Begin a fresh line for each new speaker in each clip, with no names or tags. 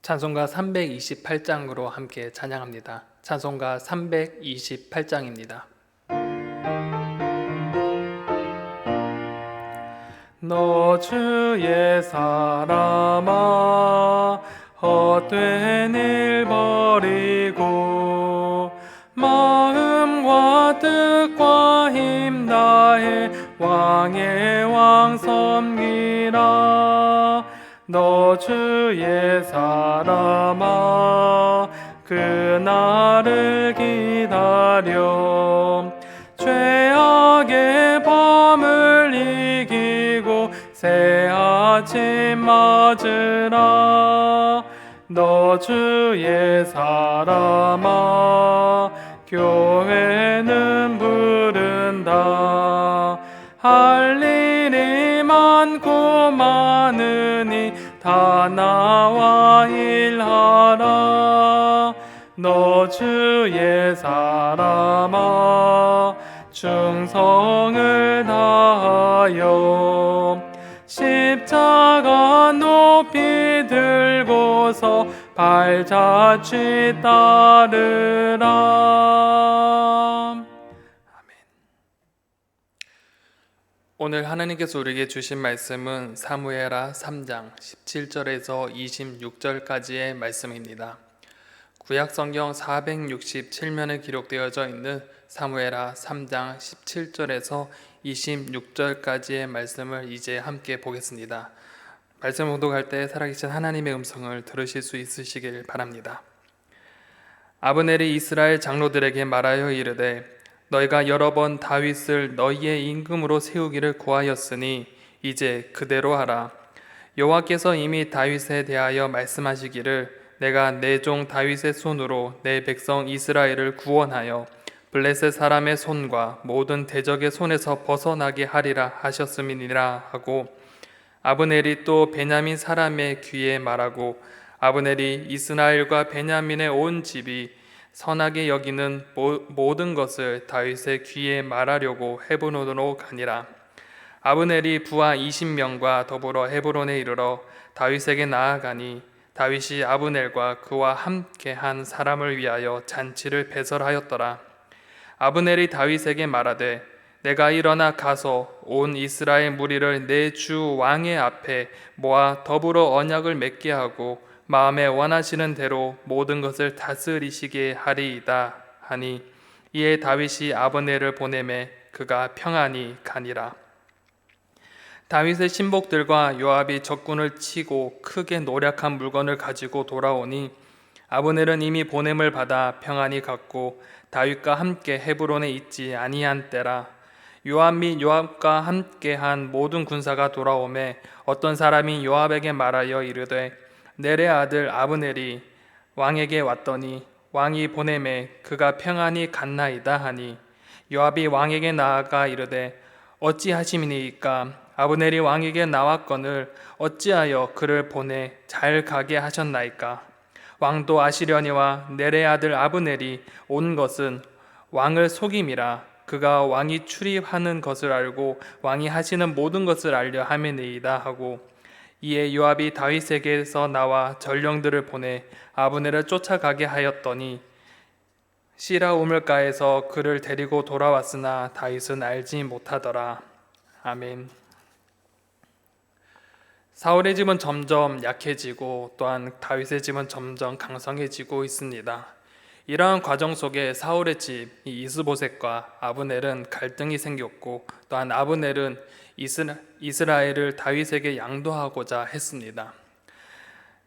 찬송가 328장으로 함께 찬양합니다. 찬송가 328장입니다. 너 주의 사람아 헛된 일 버리고 마음과 뜻과 힘 다해 왕의 왕 섬기라. 너 주의 사람아 그날을 기다려 죄악의 밤을 이기고 새 아침 맞으라. 너 주의 사람아 교회는 부른다. 할 일이 많고 많으니 다 나와 일하라. 너 주의 사람아 충성을 다하여 십자가 높이 들고서 발자취 따르라. 오늘 하나님께서 우리에게 주신 말씀은 사무엘하 3장 17절에서 26절까지의 말씀입니다. 구약성경 467면에 기록되어져 있는 사무엘하 3장 17절에서 26절까지의 말씀을 이제 함께 보겠습니다. 말씀을 봉독할 때 살아계신 하나님의 음성을 들으실 수 있으시길 바랍니다. 아브넬이 이스라엘 장로들에게 말하여 이르되 너희가 여러 번 다윗을 너희의 임금으로 세우기를 구하였으니 이제 그대로 하라. 여호와께서 이미 다윗에 대하여 말씀하시기를 내가 내 종 다윗의 손으로 내 백성 이스라엘을 구원하여 블레셋 사람의 손과 모든 대적의 손에서 벗어나게 하리라 하셨음이니라 하고 아브넬이 또 베냐민 사람의 귀에 말하고 아브넬이 이스라엘과 베냐민의 온 집이 선하게 여기는 모든 것을 다윗의 귀에 말하려고 헤브론으로 가니라. 아브넬이 부하 20명과 더불어 헤브론에 이르러 다윗에게 나아가니 다윗이 아브넬과 그와 함께한 사람을 위하여 잔치를 배설하였더라. 아브넬이 다윗에게 말하되 내가 일어나 가서 온 이스라엘 무리를 내 주 왕의 앞에 모아 더불어 언약을 맺게 하고 마음에 원하시는 대로 모든 것을 다스리시게 하리이다 하니 이에 다윗이 아브넬을 보내매 그가 평안히 가니라. 다윗의 신복들과 요압이 적군을 치고 크게 노략한 물건을 가지고 돌아오니 아브넬은 이미 보냄을 받아 평안히 갔고 다윗과 함께 헤브론에 있지 아니한 때라. 요압 및 요압과 함께한 모든 군사가 돌아오매 어떤 사람이 요압에게 말하여 이르되 넬의 아들 아브넬이 왕에게 왔더니 왕이 보내매 그가 평안히 갔나이다 하니 요압이 왕에게 나아가 이르되 어찌하심이니이까 아브넬이 왕에게 나왔거늘 어찌하여 그를 보내 잘 가게 하셨나이까. 왕도 아시려니와 넬의 아들 아브넬이 온 것은 왕을 속임이라. 그가 왕이 출입하는 것을 알고 왕이 하시는 모든 것을 알려 함이니이다 하고 이에 요압이 다윗에게서 나와 전령들을 보내 아브넬을 쫓아가게 하였더니 시라 우물가에서 그를 데리고 돌아왔으나 다윗은 알지 못하더라. 아멘. 사울의 집은 점점 약해지고 또한 다윗의 집은 점점 강성해지고 있습니다. 이러한 과정 속에 사울의 집 이스보셋과 아브넬은 갈등이 생겼고 또한 아브넬은 이스라엘을 다윗에게 양도하고자 했습니다.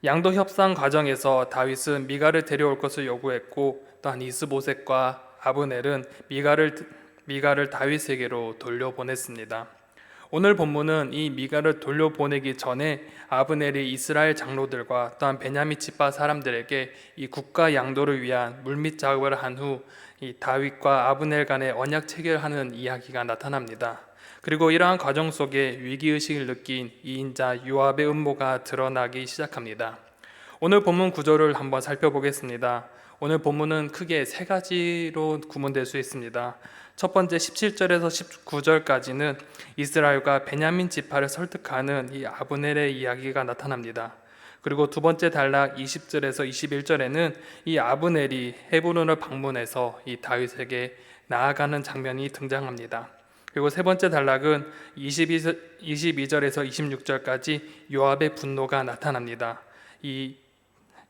양도 협상 과정에서 다윗은 미가를 데려올 것을 요구했고 또한 이스보셋과 아브넬은 미가를 다윗에게로 돌려보냈습니다. 오늘 본문은 이 미가를 돌려보내기 전에 아브넬이 이스라엘 장로들과 또한 베냐민 지파 사람들에게 이 국가 양도를 위한 물밑 작업을 한 후 이 다윗과 아브넬 간의 언약 체결하는 이야기가 나타납니다. 그리고 이러한 과정 속에 위기의식을 느낀 2인자 요압의 음모가 드러나기 시작합니다. 오늘 본문 구조를 한번 살펴보겠습니다. 오늘 본문은 크게 세 가지로 구분될 수 있습니다. 첫 번째 17절에서 19절까지는 이스라엘과 베냐민 지파를 설득하는 이 아브넬의 이야기가 나타납니다. 그리고 두 번째 단락 20절에서 21절에는 이 아브넬이 헤브론을 방문해서 이 다윗에게 나아가는 장면이 등장합니다. 그리고 세 번째 단락은 22절에서 26절까지 요압의 분노가 나타납니다. 이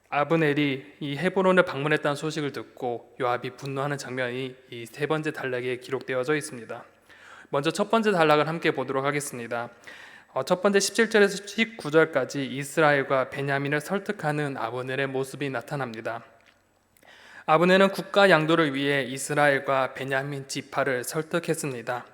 아브넬이 이 헤브론을 방문했다는 소식을 듣고 요압이 분노하는 장면이 이 세 번째 단락에 기록되어져 있습니다. 먼저 첫 번째 단락을 함께 보도록 하겠습니다. 첫 번째 17절에서 19절까지 이스라엘과 베냐민을 설득하는 아브넬의 모습이 나타납니다. 아브넬은 국가 양도를 위해 이스라엘과 베냐민 지파를 설득했습니다.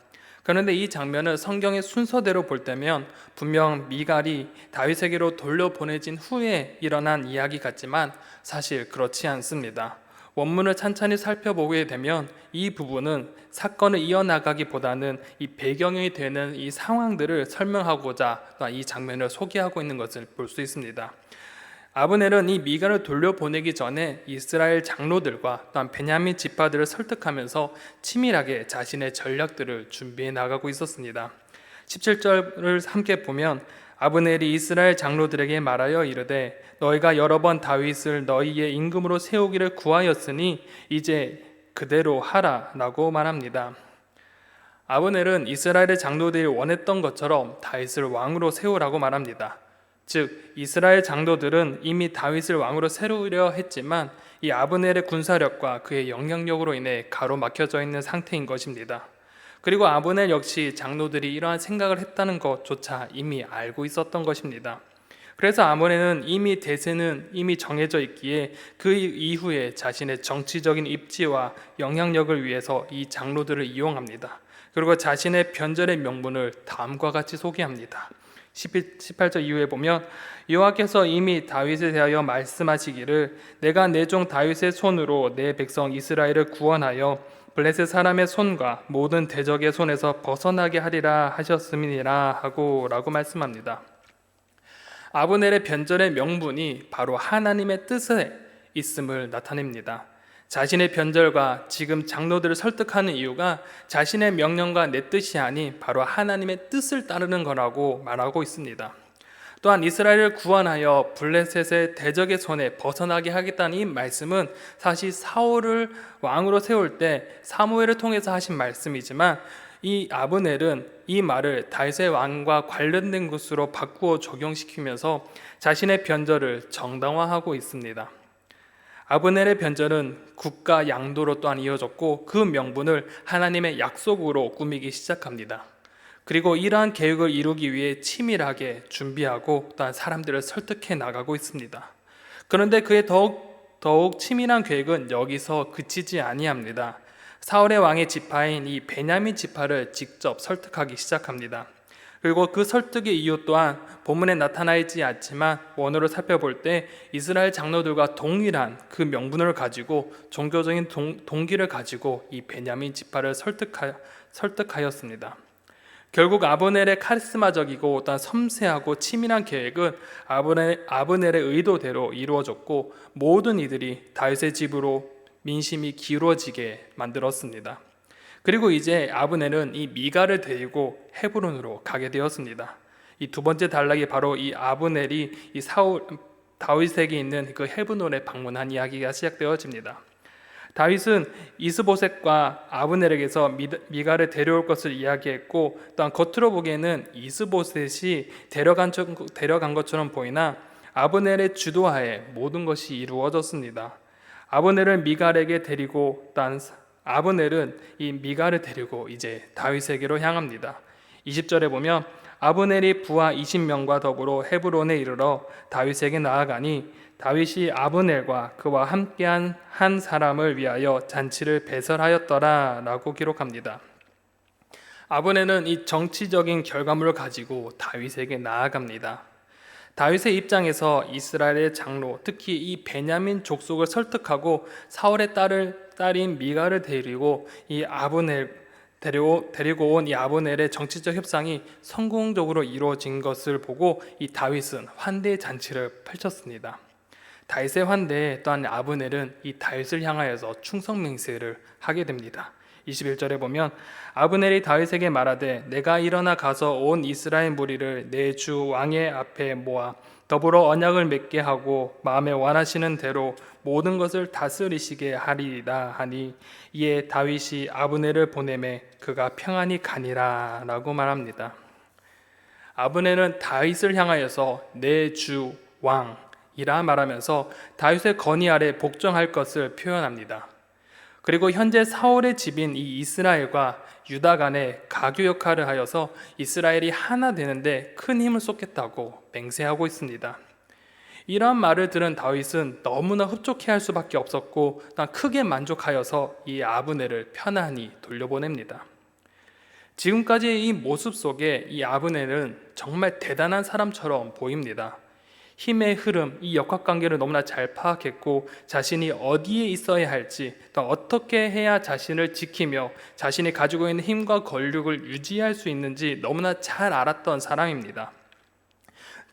그런데 이 장면을 성경의 순서대로 볼 때면 분명 미갈이 다윗에게로 돌려보내진 후에 일어난 이야기 같지만 사실 그렇지 않습니다. 원문을 찬찬히 살펴보게 되면 이 부분은 사건을 이어나가기보다는 이 배경이 되는 이 상황들을 설명하고자 이 장면을 소개하고 있는 것을 볼 수 있습니다. 아브넬은 이 미갈을 돌려보내기 전에 이스라엘 장로들과 또한 베냐민 지파들을 설득하면서 치밀하게 자신의 전략들을 준비해 나가고 있었습니다. 17절을 함께 보면 아브넬이 이스라엘 장로들에게 말하여 이르되 너희가 여러 번 다윗을 너희의 임금으로 세우기를 구하였으니 이제 그대로 하라 라고 말합니다. 아브넬은 이스라엘의 장로들이 원했던 것처럼 다윗을 왕으로 세우라고 말합니다. 즉 이스라엘 장로들은 이미 다윗을 왕으로 세우려 했지만 이 아브넬의 군사력과 그의 영향력으로 인해 가로막혀져 있는 상태인 것입니다. 그리고 아브넬 역시 장로들이 이러한 생각을 했다는 것조차 이미 알고 있었던 것입니다. 그래서 아브넬은 이미 대세는 이미 정해져 있기에 그 이후에 자신의 정치적인 입지와 영향력을 위해서 이 장로들을 이용합니다. 그리고 자신의 변절의 명분을 다음과 같이 소개합니다. 18절 이후에 보면 여호와께서 이미 다윗에 대하여 말씀하시기를 내가 내 종 다윗의 손으로 내 백성 이스라엘을 구원하여 블레셋 사람의 손과 모든 대적의 손에서 벗어나게 하리라 하셨음이니라 라고 말씀합니다. 아브넬의 변절의 명분이 바로 하나님의 뜻에 있음을 나타냅니다. 자신의 변절과 지금 장로들을 설득하는 이유가 자신의 명령과 내 뜻이 아닌 바로 하나님의 뜻을 따르는 거라고 말하고 있습니다. 또한 이스라엘을 구원하여 블레셋의 대적의 손에 벗어나게 하겠다는 이 말씀은 사실 사울을 왕으로 세울 때 사무엘을 통해서 하신 말씀이지만 이 아브넬은 이 말을 다윗의 왕과 관련된 것으로 바꾸어 적용시키면서 자신의 변절을 정당화하고 있습니다. 아브넬의 변절은 국가 양도로 또한 이어졌고 그 명분을 하나님의 약속으로 꾸미기 시작합니다. 그리고 이러한 계획을 이루기 위해 치밀하게 준비하고 또한 사람들을 설득해 나가고 있습니다. 그런데 그의 더욱 치밀한 계획은 여기서 그치지 아니합니다. 사울의 왕의 지파인 이 베냐민 지파를 직접 설득하기 시작합니다. 그리고 그 설득의 이유 또한 본문에 나타나 있지 않지만 원어를 살펴볼 때 이스라엘 장로들과 동일한 그 명분을 가지고 종교적인 동기를 가지고 이 베냐민 지파를 설득하였습니다. 결국 아브넬의 카리스마적이고 또한 섬세하고 치밀한 계획은 아브넬의 의도대로 이루어졌고 모든 이들이 다윗의 집으로 민심이 기울어지게 만들었습니다. 그리고 이제 아브넬은 이 미갈을 데리고 헤브론으로 가게 되었습니다. 이 두 번째 단락이 바로 이 아브넬이 이 다윗에게 있는 그 헤브론에 방문한 이야기가 시작되어집니다. 다윗은 이스보셋과 아브넬에게서 미갈을 데려올 것을 이야기했고 또한 겉으로 보기에는 이스보셋이 데려간 것처럼 보이나 아브넬의 주도하에 모든 것이 이루어졌습니다. 아브넬은 미갈에게 데리고 또한 아브넬은 이 미갈을 데리고 이제 다윗에게로 향합니다. 20절에 보면 아브넬이 부하 20명과 더불어 헤브론에 이르러 다윗에게 나아가니 다윗이 아브넬과 그와 함께한 한 사람을 위하여 잔치를 배설하였더라 라고 기록합니다. 아브넬은 이 정치적인 결과물을 가지고 다윗에게 나아갑니다. 다윗의 입장에서 이스라엘의 장로, 특히 이 베냐민 족속을 설득하고 사울의 딸인 미갈을 데리고 이 아브넬 데리고 온 이 아브넬의 정치적 협상이 성공적으로 이루어진 것을 보고 이 다윗은 환대 잔치를 펼쳤습니다. 다윗의 환대에 또한 아브넬은 이 다윗을 향하여서 충성 맹세를 하게 됩니다. 21절에 보면 아브넬이 다윗에게 말하되 내가 일어나 가서 온 이스라엘 무리를 내 주 왕의 앞에 모아 더불어 언약을 맺게 하고 마음에 원하시는 대로 모든 것을 다스리시게 하리이다 하니 이에 다윗이 아브넬을 보내매 그가 평안히 가니라 라고 말합니다. 아브넬은 다윗을 향하여서 내 주 왕이라 말하면서 다윗의 건의 아래 복종할 것을 표현합니다. 그리고 현재 사울의 집인 이 이스라엘과 유다 간의 가교 역할을 하여서 이스라엘이 하나 되는데 큰 힘을 쏟겠다고 맹세하고 있습니다. 이러한 말을 들은 다윗은 너무나 흡족해할 수밖에 없었고 크게 만족하여서 이 아브넬을 편안히 돌려보냅니다. 지금까지의 이 모습 속에 이 아브넬은 정말 대단한 사람처럼 보입니다. 힘의 흐름, 이 역학관계를 너무나 잘 파악했고 자신이 어디에 있어야 할지, 또 어떻게 해야 자신을 지키며 자신이 가지고 있는 힘과 권력을 유지할 수 있는지 너무나 잘 알았던 사람입니다.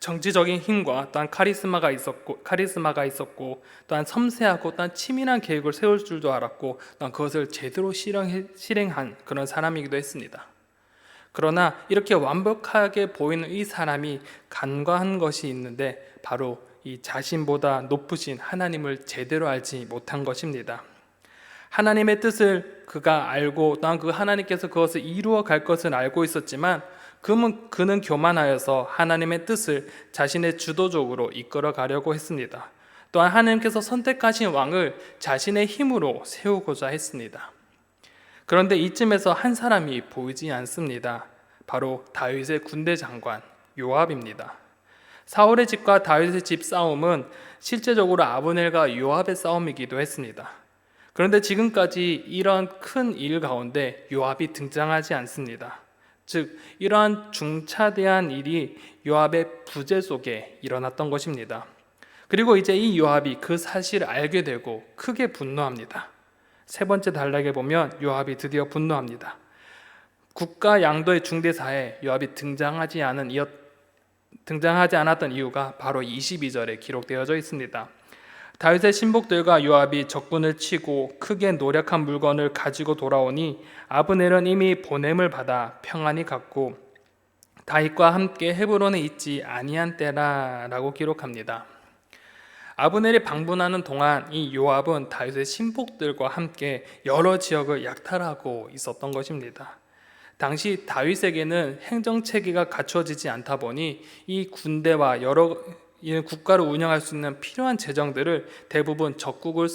정치적인 힘과 또한 카리스마가 있었고 또한 섬세하고 또한 치밀한 계획을 세울 줄도 알았고 또한 그것을 제대로 실행한 그런 사람이기도 했습니다. 그러나 이렇게 완벽하게 보이는 이 사람이 간과한 것이 있는데 바로 이 자신보다 높으신 하나님을 제대로 알지 못한 것입니다. 하나님의 뜻을 그가 알고 또한 그 하나님께서 그것을 이루어 갈 것을 알고 있었지만 그는 교만하여서 하나님의 뜻을 자신의 주도적으로 이끌어 가려고 했습니다. 또한 하나님께서 선택하신 왕을 자신의 힘으로 세우고자 했습니다. 그런데 이쯤에서 한 사람이 보이지 않습니다. 바로 다윗의 군대 장관 요압입니다. 사울의 집과 다윗의 집 싸움은 실제적으로 아브넬과 요압의 싸움이기도 했습니다. 그런데 지금까지 이런 큰 일 가운데 요압이 등장하지 않습니다. 즉 이러한 중차대한 일이 요압의 부재 속에 일어났던 것입니다. 그리고 이제 이 요압이 그 사실을 알게 되고 크게 분노합니다. 세 번째 단락에 보면 요압이 드디어 분노합니다. 국가 양도의 중대사에 요압이 등장하지 않았던 이유가 바로 22절에 기록되어져 있습니다. 다윗의 신복들과 요압이 적군을 치고 크게 노력한 물건을 가지고 돌아오니 아브넬은 이미 보냄을 받아 평안히 갔고 다윗과 함께 헤브론에 있지 아니한 때라라고 기록합니다. 아브넬이 방문하는 동안 이 요압은 다윗의 신복들과 함께 여러 지역을 약탈하고 있었던 것입니다. 당시 다윗에게는 행정체계가 갖춰지지 않다 보니 이 군대와 여러 국가를 운영할 수 있는 필요한 재정들을 대부분 적국을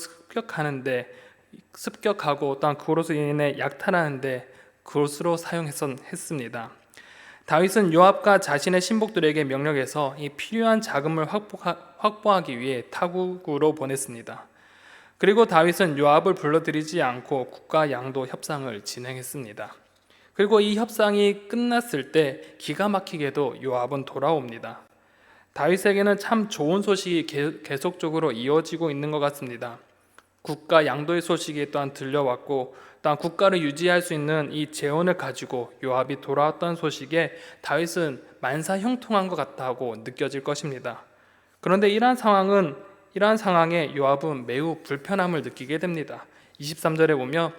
습격하고 또한 그것으로 인해 약탈하는데 그것으로 사용했습니다. 다윗은 요압과 자신의 신복들에게 명령해서 이 필요한 자금을 확보하기 위해 타국으로 보냈습니다. 그리고 다윗은 요압을 불러들이지 않고 국가 양도 협상을 진행했습니다. 그리고 이 협상이 끝났을 때 기가 막히게도 요압은 돌아옵니다. 다윗에게는 참 좋은 소식이 계속적으로 이어지고 있는 것 같습니다. 국가 양도의 소식이 또한 들려왔고 또한 국가를 유지할 수 있는 이 재원을 가지고 요압이 돌아왔던 소식에 다윗은 만사 형통한 것 같다고 느껴질 것입니다. 그런데 이러한 상황에 요압은 매우 불편함을 느끼게 됩니다. 23절에 보면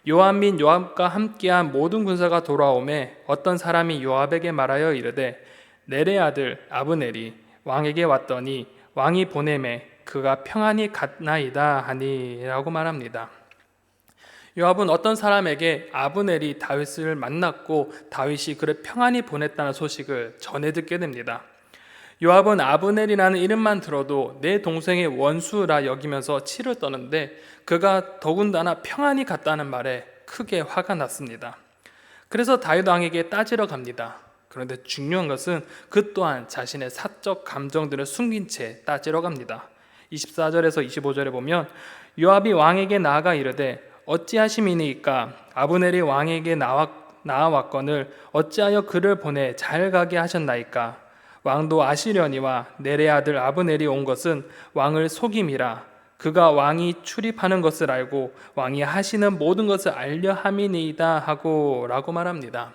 요압 및 요압과 함께한 모든 군사가 돌아오매 어떤 사람이 요압에게 말하여 이르되 넬의 아들 아브넬이 왕에게 왔더니 왕이 보내매 그가 평안히 갔나이다 하니라고 말합니다. 요압은 어떤 사람에게 아브넬이 다윗을 만났고 다윗이 그를 평안히 보냈다는 소식을 전해 듣게 됩니다. 요압은 아브넬이라는 이름만 들어도 내 동생의 원수라 여기면서 치를 떠는데 그가 더군다나 평안히 갔다는 말에 크게 화가 났습니다. 그래서 다윗 왕에게 따지러 갑니다. 그런데 중요한 것은 그 또한 자신의 사적 감정들을 숨긴 채 따지러 갑니다. 24절에서 25절에 보면 요압이 왕에게 나아가 이르되 어찌하심이니까 아브넬이 왕에게 나아왔거늘 어찌하여 그를 보내 잘 가게 하셨나이까 왕도 아시려니와 넬의 아들 아브넬이 온 것은 왕을 속임이라 그가 왕이 출입하는 것을 알고 왕이 하시는 모든 것을 알려 함이니이다 하고 라고 말합니다.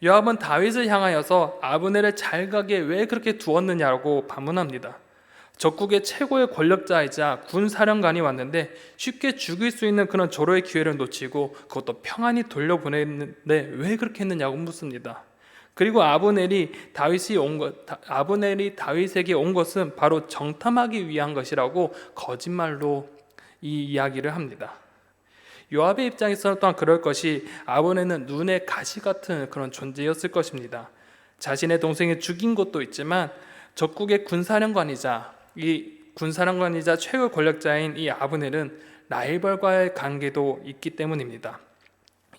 요압은 다윗을 향하여서 아브넬을 잘 가게 왜 그렇게 두었느냐고 반문합니다. 적국의 최고의 권력자이자 군사령관이 왔는데 쉽게 죽일 수 있는 그런 절호의 기회를 놓치고 그것도 평안히 돌려보냈는데 왜 그렇게 했느냐고 묻습니다. 그리고 아브넬이 다윗에게 온 것은 바로 정탐하기 위한 것이라고 거짓말로 이 이야기를 합니다. 요압의 입장에서는 또한 그럴 것이 아브넬은 눈에 가시 같은 그런 존재였을 것입니다. 자신의 동생이 죽인 것도 있지만 적국의 군사령관이자 최고 권력자인 이 아브넬은 라이벌과의 관계도 있기 때문입니다.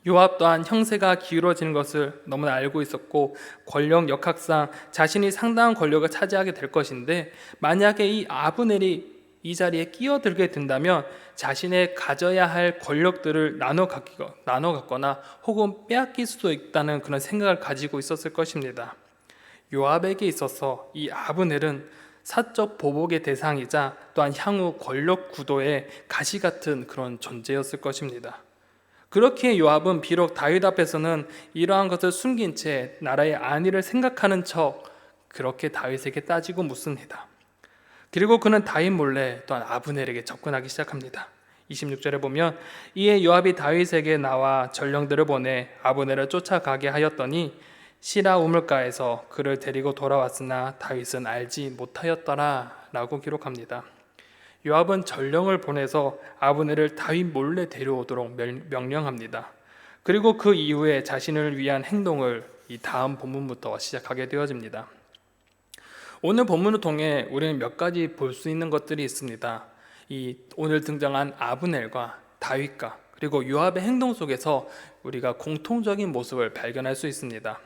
요압 또한 형세가 기울어지는 것을 너무나 알고 있었고 권력 역학상 자신이 상당한 권력을 차지하게 될 것인데 만약에 이 아브넬이 이 자리에 끼어들게 된다면 자신의 가져야 할 권력들을 나눠 갖거나 혹은 빼앗길 수도 있다는 그런 생각을 가지고 있었을 것입니다. 요압에게 있어서 이 아브넬은 사적 보복의 대상이자 또한 향후 권력 구도의 가시 같은 그런 존재였을 것입니다. 그렇게 요압은 비록 다윗 앞에서는 이러한 것을 숨긴 채 나라의 안위를 생각하는 척 그렇게 다윗에게 따지고 묻습니다. 그리고 그는 다윗 몰래 또한 아브넬에게 접근하기 시작합니다. 26절에 보면 이에 요압이 다윗에게 나와 전령들을 보내 아브넬을 쫓아가게 하였더니 시라 우물가에서 그를 데리고 돌아왔으나 다윗은 알지 못하였더라 라고 기록합니다. 요압은 전령을 보내서 아브넬을 다윗 몰래 데려오도록 명령합니다. 그리고 그 이후에 자신을 위한 행동을 이 다음 본문부터 시작하게 되어집니다. 오늘 본문을 통해 우리는 몇 가지 볼 수 있는 것들이 있습니다. 이 오늘 등장한 아브넬과 다윗과 그리고 요압의 행동 속에서 우리가 공통적인 모습을 발견할 수 있습니다.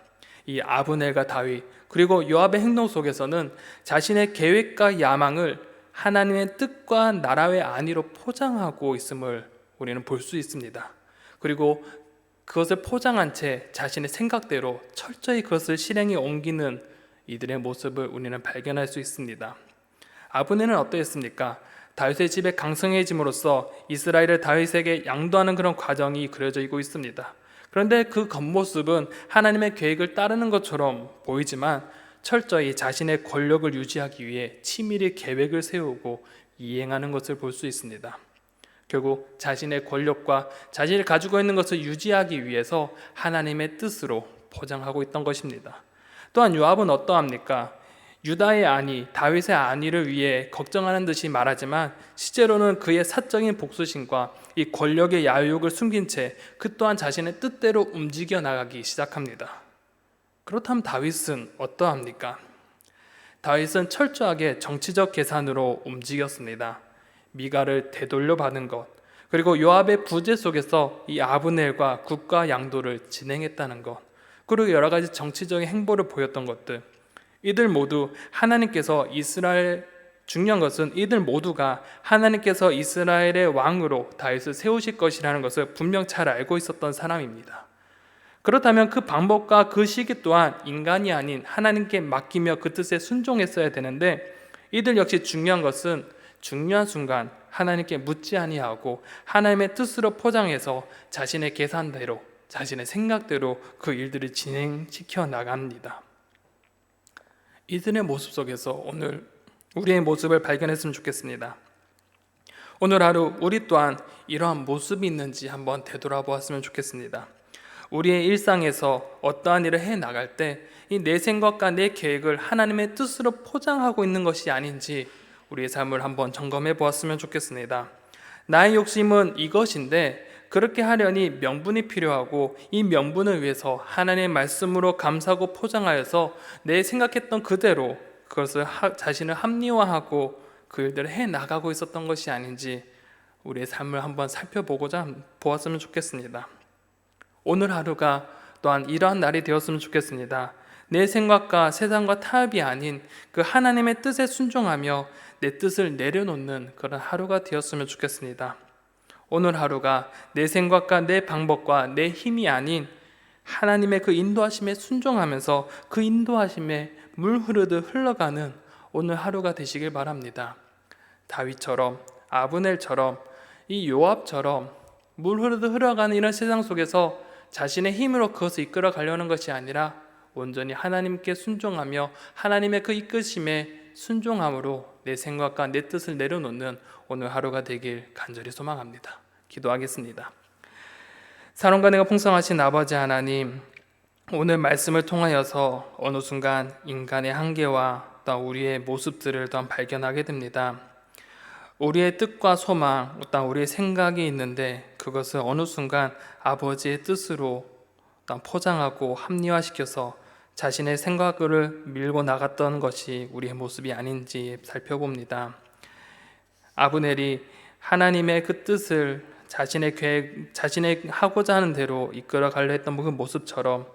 이 아브넬과 다윗 그리고 요압의 행동 속에서는 자신의 계획과 야망을 하나님의 뜻과 나라의 안위로 포장하고 있음을 우리는 볼 수 있습니다. 그리고 그것을 포장한 채 자신의 생각대로 철저히 그것을 실행에 옮기는 이들의 모습을 우리는 발견할 수 있습니다. 아브넬은 어떠했습니까? 다윗의 집에 강성해짐으로써 이스라엘을 다윗에게 양도하는 그런 과정이 그려져 있습니다. 그런데 그 겉모습은 하나님의 계획을 따르는 것처럼 보이지만 철저히 자신의 권력을 유지하기 위해 치밀히 계획을 세우고 이행하는 것을 볼 수 있습니다. 결국 자신의 권력과 자신이 가지고 있는 것을 유지하기 위해서 하나님의 뜻으로 포장하고 있던 것입니다. 또한 요압은 어떠합니까? 유다의 안위, 다윗의 안위를 위해 걱정하는 듯이 말하지만 실제로는 그의 사적인 복수심과 이 권력의 야욕을 숨긴 채 그 또한 자신의 뜻대로 움직여 나가기 시작합니다. 그렇다면 다윗은 어떠합니까? 다윗은 철저하게 정치적 계산으로 움직였습니다. 미가를 되돌려 받은 것, 그리고 요압의 부재 속에서 이 아브넬과 국가 양도를 진행했다는 것, 그리고 여러 가지 정치적인 행보를 보였던 것들, 이들 모두 중요한 것은 이들 모두가 하나님께서 이스라엘의 왕으로 다윗을 세우실 것이라는 것을 분명 잘 알고 있었던 사람입니다. 그렇다면 그 방법과 그 시기 또한 인간이 아닌 하나님께 맡기며 그 뜻에 순종했어야 되는데 이들 역시 중요한 순간 하나님께 묻지 아니하고 하나님의 뜻으로 포장해서 자신의 계산대로 자신의 생각대로 그 일들을 진행시켜 나갑니다. 이들의 모습 속에서 오늘 우리의 모습을 발견했으면 좋겠습니다. 오늘 하루 우리 또한 이러한 모습이 있는지 한번 되돌아보았으면 좋겠습니다. 우리의 일상에서 어떠한 일을 해나갈 때 이 내 생각과 내 계획을 하나님의 뜻으로 포장하고 있는 것이 아닌지 우리의 삶을 한번 점검해 보았으면 좋겠습니다. 나의 욕심은 이것인데 그렇게 하려니 명분이 필요하고 이 명분을 위해서 하나님의 말씀으로 감싸고 포장하여서 내 생각했던 그대로 그것을 자신을 합리화하고 그 일들을 해나가고 있었던 것이 아닌지 우리의 삶을 한번 살펴보고자 보았으면 좋겠습니다. 오늘 하루가 또한 이러한 날이 되었으면 좋겠습니다. 내 생각과 세상과 타협이 아닌 그 하나님의 뜻에 순종하며 내 뜻을 내려놓는 그런 하루가 되었으면 좋겠습니다. 오늘 하루가 내 생각과 내 방법과 내 힘이 아닌 하나님의 그 인도하심에 순종하면서 그 인도하심에 물 흐르듯 흘러가는 오늘 하루가 되시길 바랍니다. 다윗처럼, 아브넬처럼, 이 요압처럼 물 흐르듯 흘러가는 이런 세상 속에서 자신의 힘으로 그것을 이끌어 가려는 것이 아니라 온전히 하나님께 순종하며 하나님의 그 이끄심에 순종함으로 내 생각과 내 뜻을 내려놓는 오늘 하루가 되길 간절히 소망합니다. 기도하겠습니다. 사랑과 은혜가 풍성하신 아버지 하나님, 오늘 말씀을 통하여서 어느 순간 인간의 한계와 또 우리의 모습들을 또한 발견하게 됩니다. 우리의 뜻과 소망, 또 우리의 생각이 있는데 그것을 어느 순간 아버지의 뜻으로 포장하고 합리화시켜서 자신의 생각을 밀고 나갔던 것이 우리의 모습이 아닌지 살펴봅니다. 아브넬이 하나님의 그 뜻을 자신의 계획, 자신의 하고자 하는 대로 이끌어 가려 했던 그 모습처럼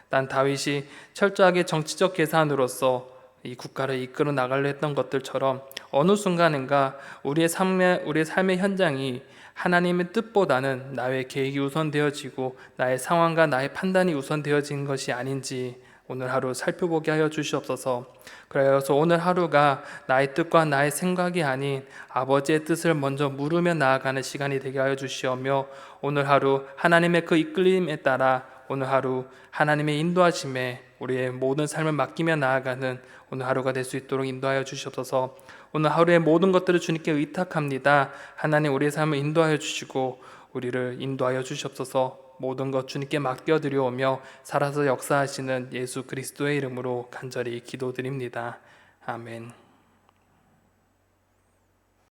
난 다윗이 철저하게 정치적 계산으로서 이 국가를 이끌어 나가려 했던 것들처럼 어느 순간인가 우리의 삶의 현장이 하나님의 뜻보다는 나의 계획이 우선되어지고 나의 상황과 나의 판단이 우선되어진 것이 아닌지 오늘 하루 살펴보게 하여 주시옵소서. 그래서 오늘 하루가 나의 뜻과 나의 생각이 아닌 아버지의 뜻을 먼저 물으며 나아가는 시간이 되게 하여 주시오며, 오늘 하루 하나님의 그 이끌림에 따라 오늘 하루 하나님의 인도하심에 우리의 모든 삶을 맡기며 나아가는 오늘 하루가 될 수 있도록 인도하여 주시옵소서. 오늘 하루의 모든 것들을 주님께 의탁합니다. 하나님, 우리의 삶을 인도하여 주시고 우리를 인도하여 주시옵소서. 모든 것 주님께 맡겨드려오며 살아서 역사하시는 예수 그리스도의 이름으로 간절히 기도드립니다. 아멘.